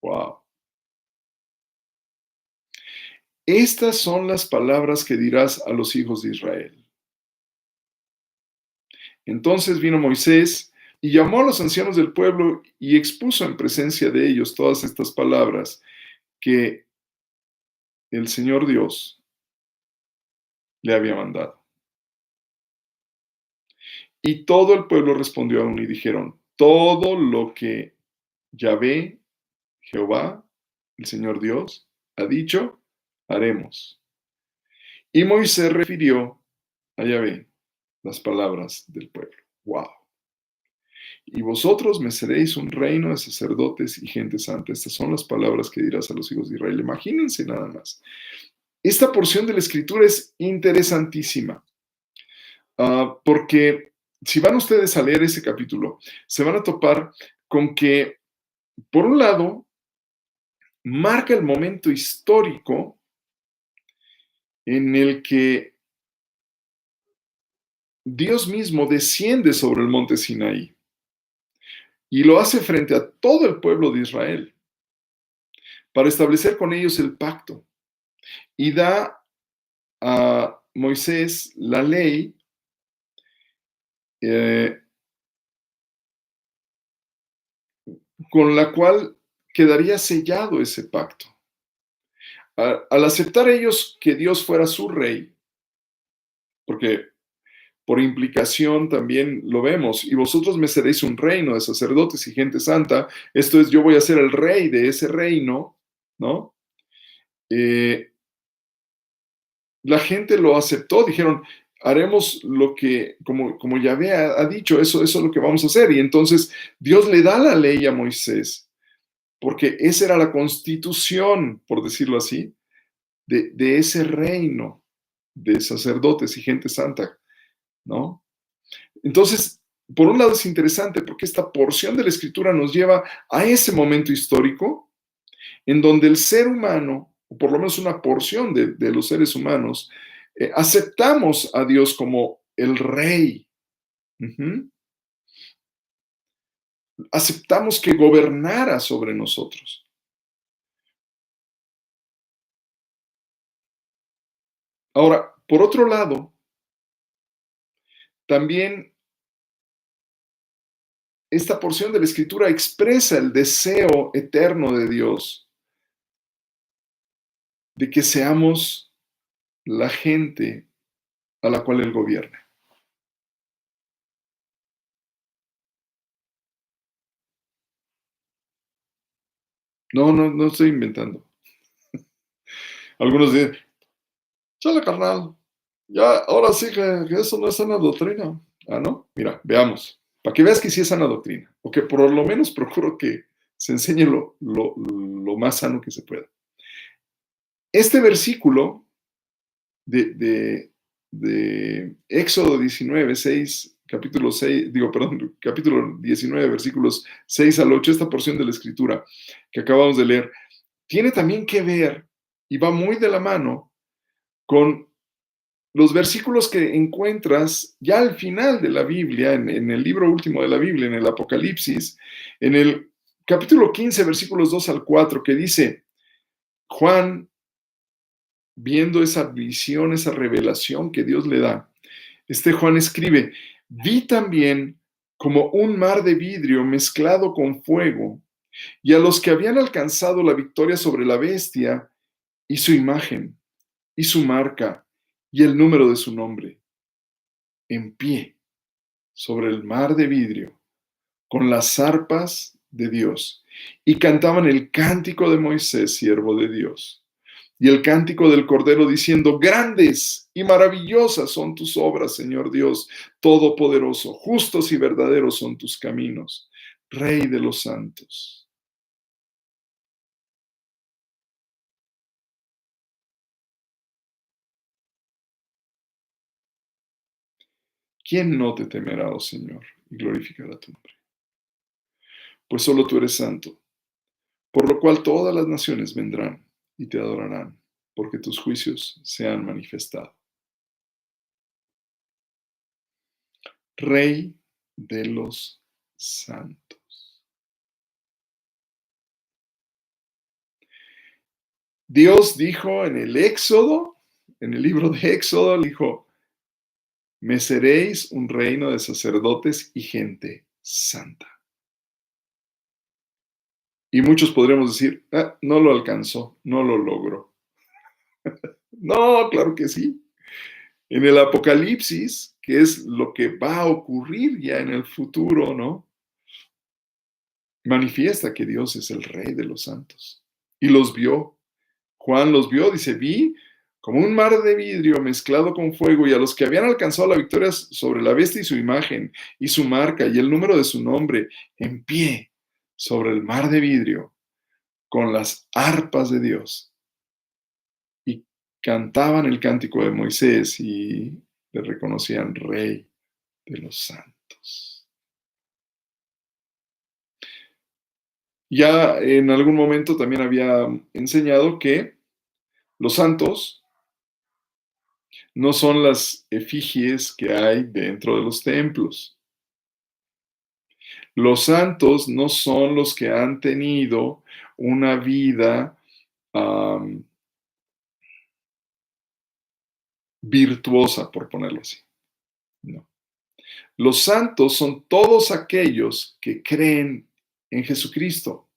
Wow. estas son las palabras que dirás a los hijos de Israel. Entonces vino Moisés y llamó a los ancianos del pueblo y expuso en presencia de ellos todas estas palabras que el Señor Dios le había mandado. Y todo el pueblo respondió aún y dijeron, todo lo que Yahvé, Jehová, el Señor Dios, ha dicho, haremos. Y Moisés refirió a Yahvé las palabras del pueblo. ¡Wow! Y vosotros me seréis un reino de sacerdotes y gente santa. Estas son las palabras que dirás a los hijos de Israel. Imagínense nada más. Esta porción de la escritura es interesantísima, porque si van ustedes a leer ese capítulo, se van a topar con que, por un lado, marca el momento histórico en el que Dios mismo desciende sobre el monte Sinaí y lo hace frente a todo el pueblo de Israel para establecer con ellos el pacto y da a Moisés la ley eh, con la cual quedaría sellado ese pacto. Al aceptar ellos que Dios fuera su rey, porque por implicación también lo vemos, y vosotros me seréis un reino de sacerdotes y gente santa, esto es, yo voy a ser el rey de ese reino, ¿no? La gente lo aceptó, dijeron, haremos lo que, como Yahvé ha dicho, eso es lo que vamos a hacer. Y entonces Dios le da la ley a Moisés, porque esa era la constitución, por decirlo así, de ese reino de sacerdotes y gente santa, ¿no? Entonces, por un lado es interesante porque esta porción de la escritura nos lleva a ese momento histórico en donde el ser humano, o por lo menos una porción de los seres humanos, aceptamos a Dios como el rey. Uh-huh. Aceptamos que gobernara sobre nosotros. Ahora, por otro lado, también esta porción de la escritura expresa el deseo eterno de Dios de que seamos la gente a la cual Él gobierna. No estoy inventando. Algunos dicen, chale, carnal, ya, ahora sí que eso no es sana doctrina. Ah, ¿no? Mira, veamos. Para que veas que sí es sana doctrina. O que por lo menos procuro que se enseñe lo más sano que se pueda. Este versículo de Éxodo 19, 6, capítulo 6, capítulo 19, versículos 6 al 8, esta porción de la escritura que acabamos de leer, tiene también que ver y va muy de la mano con los versículos que encuentras ya al final de la Biblia, en el libro último de la Biblia, en el Apocalipsis, en el capítulo 15, versículos 2 al 4, que dice, Juan, viendo esa visión, esa revelación que Dios le da, Juan escribe, vi también como un mar de vidrio mezclado con fuego, y a los que habían alcanzado la victoria sobre la bestia y su imagen, y su marca, y el número de su nombre, en pie sobre el mar de vidrio, con las arpas de Dios, y cantaban el cántico de Moisés, siervo de Dios, y el cántico del Cordero, diciendo, grandes y maravillosas son tus obras, Señor Dios Todopoderoso, justos y verdaderos son tus caminos, Rey de los santos. ¿Quién no te temerá, oh Señor, y glorificará tu nombre? Pues solo tú eres santo, por lo cual todas las naciones vendrán y te adorarán, porque tus juicios se han manifestado. Rey de los santos. Dios dijo en el Éxodo, en el libro de Éxodo, dijo, me seréis un reino de sacerdotes y gente santa. Y muchos podríamos decir, no lo alcanzó, no lo logró. No, claro que sí. En el Apocalipsis, que es lo que va a ocurrir ya en el futuro, ¿no? Manifiesta que Dios es el Rey de los santos. Y los vio. Juan los vio, dice, vi como un mar de vidrio mezclado con fuego, y a los que habían alcanzado la victoria sobre la bestia y su imagen, y su marca, y el número de su nombre, en pie sobre el mar de vidrio, con las arpas de Dios, y cantaban el cántico de Moisés, y le reconocían Rey de los santos. Ya en algún momento también había enseñado que los santos no son las efigies que hay dentro de los templos. Los santos no son los que han tenido una vida virtuosa, por ponerlo así. No. Los santos son todos aquellos que creen en Jesucristo.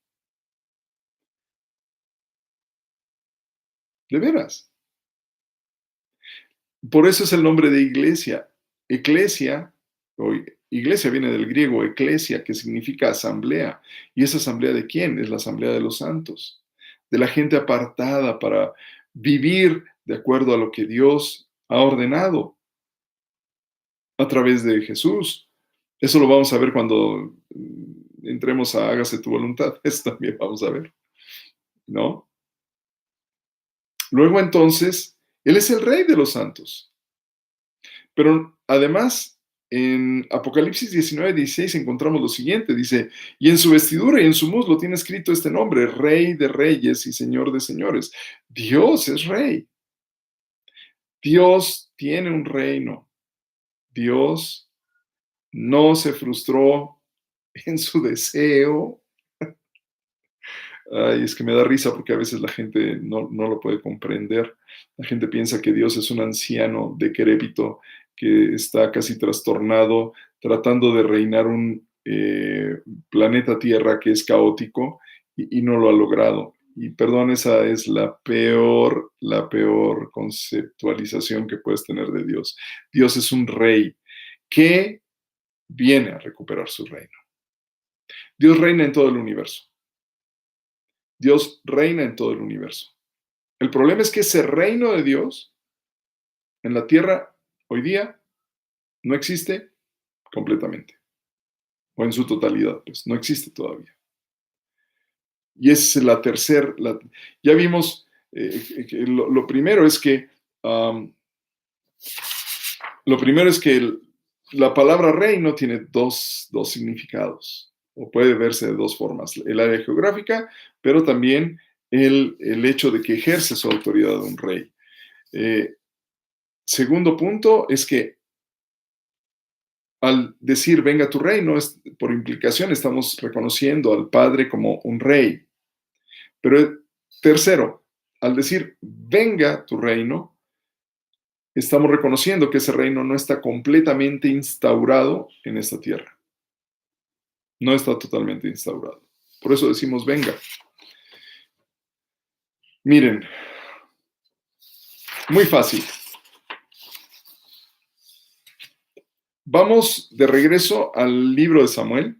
De veras. Por eso es el nombre de iglesia. Eclesia, o iglesia viene del griego eclesia, que significa asamblea. ¿Y esa asamblea de quién? Es la asamblea de los santos, de la gente apartada para vivir de acuerdo a lo que Dios ha ordenado a través de Jesús. Eso lo vamos a ver cuando entremos a hágase tu voluntad. Eso también vamos a ver, ¿no? Luego entonces, Él es el Rey de los santos. Pero además, en Apocalipsis 19:16 encontramos lo siguiente, dice, y en su vestidura y en su muslo tiene escrito este nombre, Rey de Reyes y Señor de Señores. Dios es Rey. Dios tiene un reino. Dios no se frustró en su deseo. Ay, es que me da risa porque a veces la gente no lo puede comprender. La gente piensa que Dios es un anciano decrépito que está casi trastornado, tratando de reinar un planeta Tierra que es caótico y no lo ha logrado. Y perdón, esa es la peor conceptualización que puedes tener de Dios. Dios es un rey que viene a recuperar su reino. Dios reina en todo el universo. Dios reina en todo el universo. El problema es que ese reino de Dios en la tierra hoy día no existe completamente, o en su totalidad, pues no existe todavía. Y es la tercera, ya vimos, lo primero es que, la palabra reino tiene dos significados, o puede verse de dos formas, el área geográfica, pero también el hecho de que ejerce su autoridad un rey. Segundo punto es que al decir venga tu reino, por implicación estamos reconociendo al Padre como un rey. Pero tercero, al decir venga tu reino, estamos reconociendo que ese reino no está completamente instaurado en esta tierra. No está totalmente instaurado. Por eso decimos venga. Miren, muy fácil. Vamos de regreso al libro de Samuel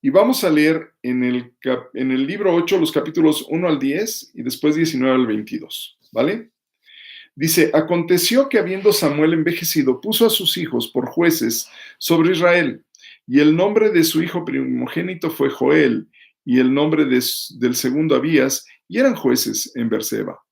y vamos a leer en el libro 8 los capítulos 1 al 10 y después 19 al 22, ¿vale? Dice, aconteció que habiendo Samuel envejecido, puso a sus hijos por jueces sobre Israel, y el nombre de su hijo primogénito fue Joel, y el nombre del segundo Abías, y eran jueces en Berseba.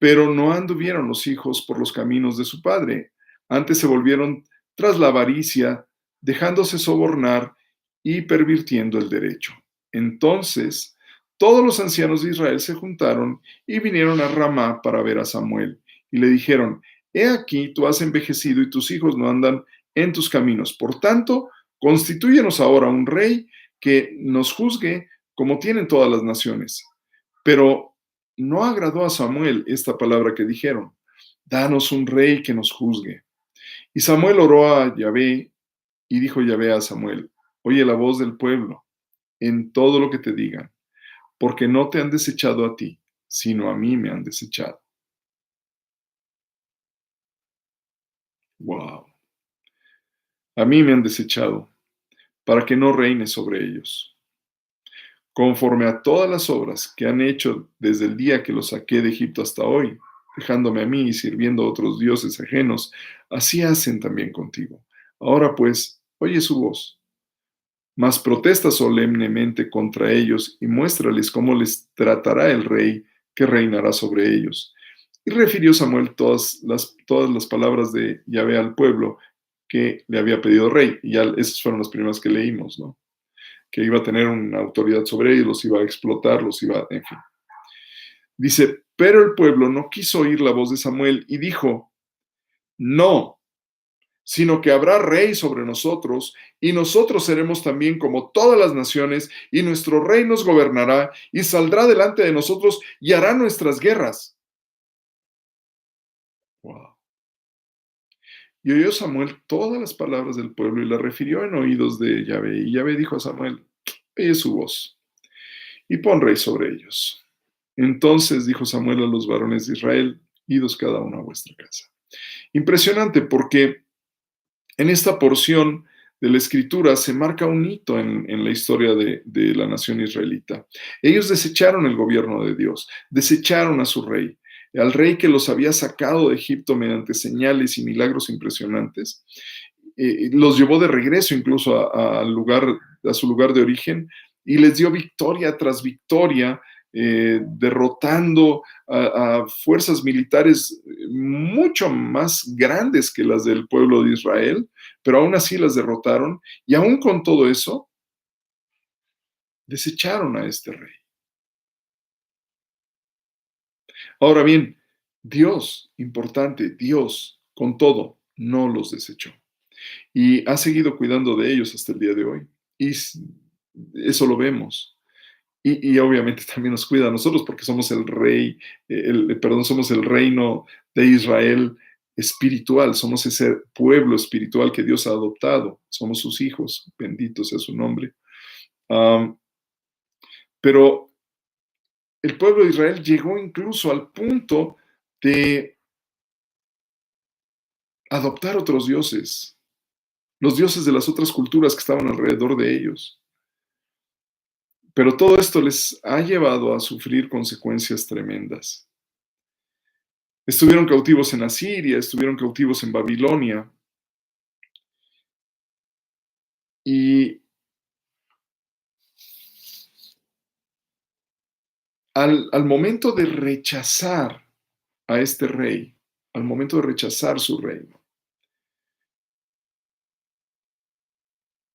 Pero no anduvieron los hijos por los caminos de su padre, antes se volvieron tras la avaricia, dejándose sobornar y pervirtiendo el derecho. Entonces, todos los ancianos de Israel se juntaron y vinieron a Ramá para ver a Samuel, y le dijeron, he aquí, tú has envejecido y tus hijos no andan en tus caminos. Por tanto, constitúyenos ahora un rey que nos juzgue como tienen todas las naciones. Pero no agradó a Samuel esta palabra que dijeron: danos un rey que nos juzgue. Y Samuel oró a Yahvé, y dijo Yahvé a Samuel: oye la voz del pueblo en todo lo que te digan, porque no te han desechado a ti, sino a mí me han desechado. Wow. A mí me han desechado, para que no reine sobre ellos. Conforme a todas las obras que han hecho desde el día que los saqué de Egipto hasta hoy, dejándome a mí y sirviendo a otros dioses ajenos, así hacen también contigo. Ahora pues, oye su voz, mas protesta solemnemente contra ellos y muéstrales cómo les tratará el rey que reinará sobre ellos. Y refirió Samuel todas las palabras de Yahvé al pueblo que le había pedido rey. Y ya esas fueron las primeras que leímos, ¿no? Que iba a tener una autoridad sobre ellos, los iba a explotar, en fin. Dice, pero el pueblo no quiso oír la voz de Samuel y dijo: no, sino que habrá rey sobre nosotros, y nosotros seremos también como todas las naciones, y nuestro rey nos gobernará, y saldrá delante de nosotros, y hará nuestras guerras. Wow. Y oyó Samuel todas las palabras del pueblo, y las refirió en oídos de Yahvé. Y Yahvé dijo a Samuel: oye su voz, y pon rey sobre ellos. Entonces dijo Samuel a los varones de Israel: idos cada uno a vuestra casa. Impresionante, porque en esta porción de la escritura se marca un hito en la historia de la nación israelita. Ellos desecharon el gobierno de Dios, desecharon a su rey, al rey que los había sacado de Egipto mediante señales y milagros impresionantes. Los llevó de regreso incluso a su lugar de origen, y les dio victoria tras victoria, derrotando a fuerzas militares mucho más grandes que las del pueblo de Israel, pero aún así las derrotaron, y aún con todo eso, desecharon a este rey. Ahora bien, Dios, importante, Dios, con todo, no los desechó, y ha seguido cuidando de ellos hasta el día de hoy, y eso lo vemos. Y obviamente también nos cuida a nosotros, porque somos el rey, perdón, somos el reino de Israel espiritual, somos ese pueblo espiritual que Dios ha adoptado, somos sus hijos, bendito sea su nombre. Um, pero el pueblo de Israel llegó incluso al punto de adoptar otros dioses, los dioses de las otras culturas que estaban alrededor de ellos. Pero todo esto les ha llevado a sufrir consecuencias tremendas. Estuvieron cautivos en Asiria, estuvieron cautivos en Babilonia, y al momento de rechazar a este rey, al momento de rechazar su reino,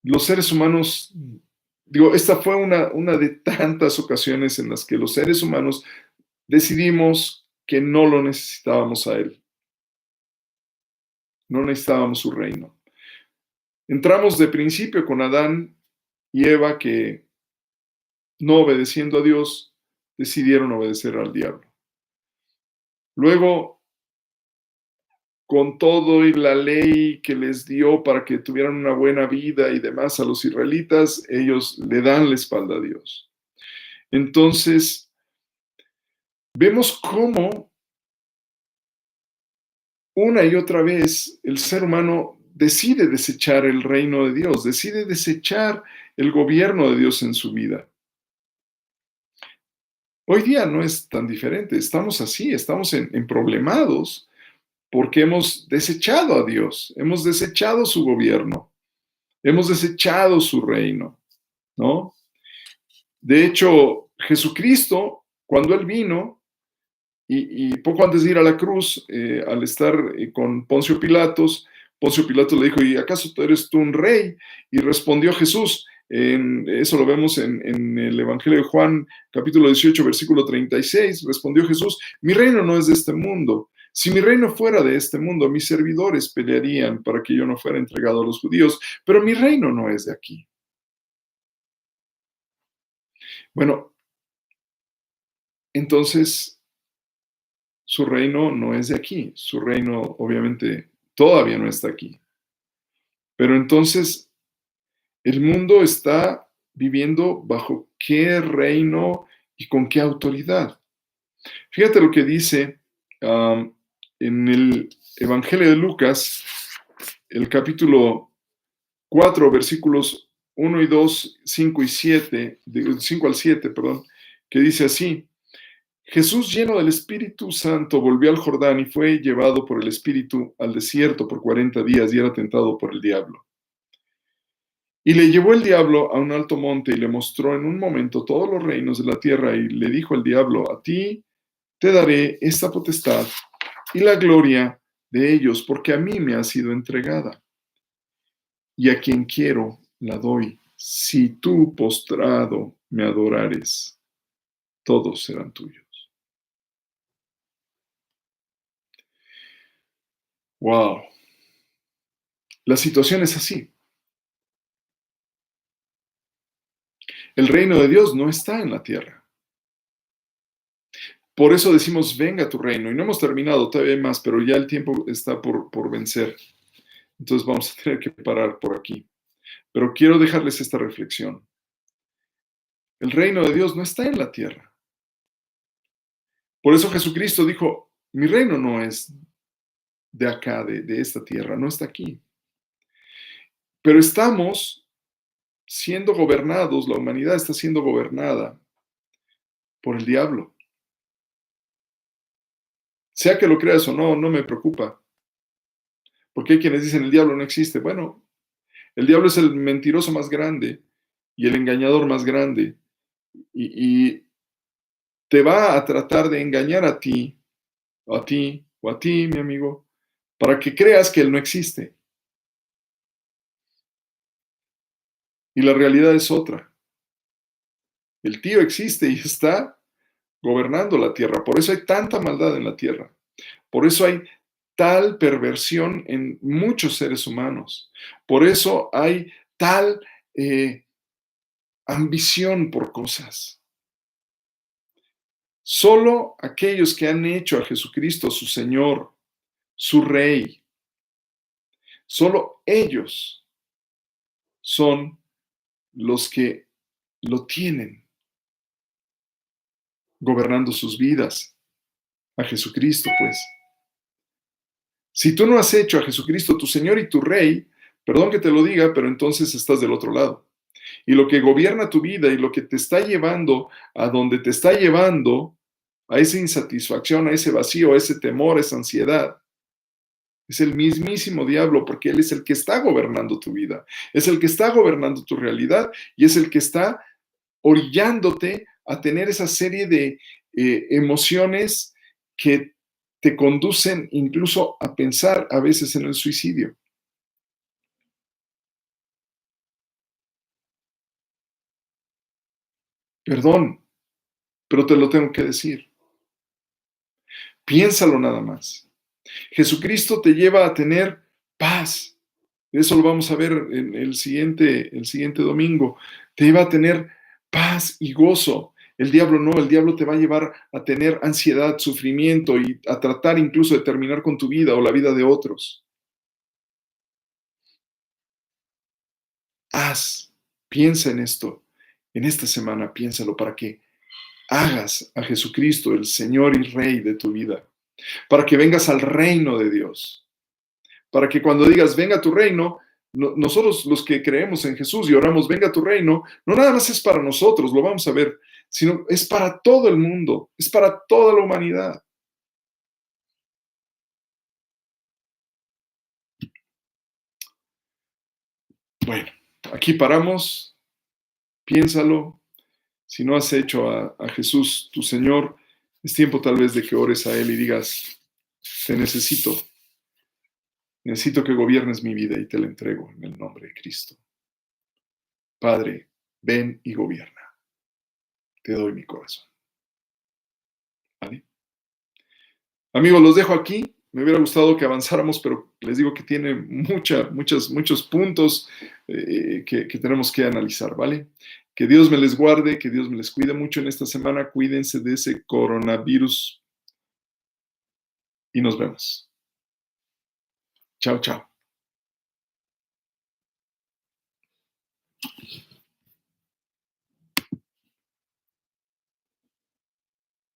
los seres humanos, digo, esta fue una de tantas ocasiones en las que los seres humanos decidimos que no lo necesitábamos a él, no necesitábamos su reino. Entramos de principio con Adán y Eva, que no obedeciendo a Dios, decidieron obedecer al diablo. Luego, con todo y la ley que les dio para que tuvieran una buena vida y demás a los israelitas, ellos le dan la espalda a Dios. Entonces, vemos cómo una y otra vez el ser humano decide desechar el reino de Dios, decide desechar el gobierno de Dios en su vida. Hoy día no es tan diferente, estamos así, estamos en problemados porque hemos desechado a Dios, hemos desechado su gobierno, hemos desechado su reino, ¿no? De hecho, Jesucristo, cuando Él vino, y poco antes de ir a la cruz, al estar con Poncio Pilatos le dijo: ¿y acaso tú eres tú un rey? Y respondió Jesús, eso lo vemos en el Evangelio de Juan, capítulo 18, versículo 36, respondió Jesús: mi reino no es de este mundo. Si mi reino fuera de este mundo, mis servidores pelearían para que yo no fuera entregado a los judíos, pero mi reino no es de aquí. Bueno, entonces su reino no es de aquí. Su reino obviamente todavía no está aquí. Pero entonces el mundo está viviendo bajo qué reino y con qué autoridad. Fíjate lo que dice en el Evangelio de Lucas, el capítulo 4, versículos 1 y 2, 5 y 7, de 5 al 7, perdón, que dice así: Jesús, lleno del Espíritu Santo, volvió al Jordán y fue llevado por el Espíritu al desierto por 40 días y era tentado por el diablo. Y le llevó el diablo a un alto monte y le mostró en un momento todos los reinos de la tierra y le dijo el diablo: a ti te daré esta potestad y la gloria de ellos, porque a mí me ha sido entregada. Y a quien quiero la doy. Si tú postrado me adorares, todos serán tuyos. Wow. La situación es así. El reino de Dios no está en la tierra. Por eso decimos, venga tu reino. Y no hemos terminado, todavía hay más, pero ya el tiempo está por vencer. Entonces vamos a tener que parar por aquí. Pero quiero dejarles esta reflexión. El reino de Dios no está en la tierra. Por eso Jesucristo dijo, mi reino no es de acá, de esta tierra, no está aquí. Pero estamos siendo gobernados, la humanidad está siendo gobernada por el diablo. Sea que lo creas o no, no me preocupa. Porque hay quienes dicen el diablo no existe. Bueno, el diablo es el mentiroso más grande y el engañador más grande. Y te va a tratar de engañar a ti, o a ti, mi amigo, para que creas que él no existe. Y la realidad es otra. El tío existe y está gobernando la tierra. Por eso hay tanta maldad en la tierra. Por eso hay tal perversión en muchos seres humanos. Por eso hay tal ambición por cosas. Solo aquellos que han hecho a Jesucristo su Señor, su Rey, solo ellos son los que lo tienen gobernando sus vidas. A Jesucristo, pues. Si tú no has hecho a Jesucristo tu Señor y tu Rey, perdón que te lo diga, pero entonces estás del otro lado. Y lo que gobierna tu vida y lo que te está llevando a donde te está llevando, a esa insatisfacción, a ese vacío, a ese temor, a esa ansiedad, es el mismísimo diablo, porque él es el que está gobernando tu vida, es el que está gobernando tu realidad y es el que está orillándote a tener esa serie de emociones que te conducen incluso a pensar a veces en el suicidio. Perdón, pero te lo tengo que decir. Piénsalo nada más. Jesucristo te lleva a tener paz. Eso lo vamos a ver en el siguiente domingo. Te lleva a tener paz y gozo. El diablo no, el diablo te va a llevar a tener ansiedad, sufrimiento y a tratar incluso de terminar con tu vida o la vida de otros. Piensa en esto. En esta semana, piénsalo para que hagas a Jesucristo el Señor y Rey de tu vida. Para que vengas al reino de Dios. Para que cuando digas, venga tu reino, nosotros los que creemos en Jesús y oramos, venga tu reino, no nada más es para nosotros, lo vamos a ver, sino es para todo el mundo, es para toda la humanidad. Bueno, aquí paramos, piénsalo. Si no has hecho a Jesús tu Señor, es tiempo tal vez de que ores a Él y digas, te necesito. Necesito que gobiernes mi vida y te la entrego en el nombre de Cristo. Padre, ven y gobierna. Te doy mi corazón. ¿Vale? Amigos, los dejo aquí. Me hubiera gustado que avanzáramos, pero les digo que tiene muchos puntos que tenemos que analizar, ¿vale? Que Dios me les guarde, que Dios me les cuide mucho en esta semana. Cuídense de ese coronavirus y nos vemos. Chao, chao.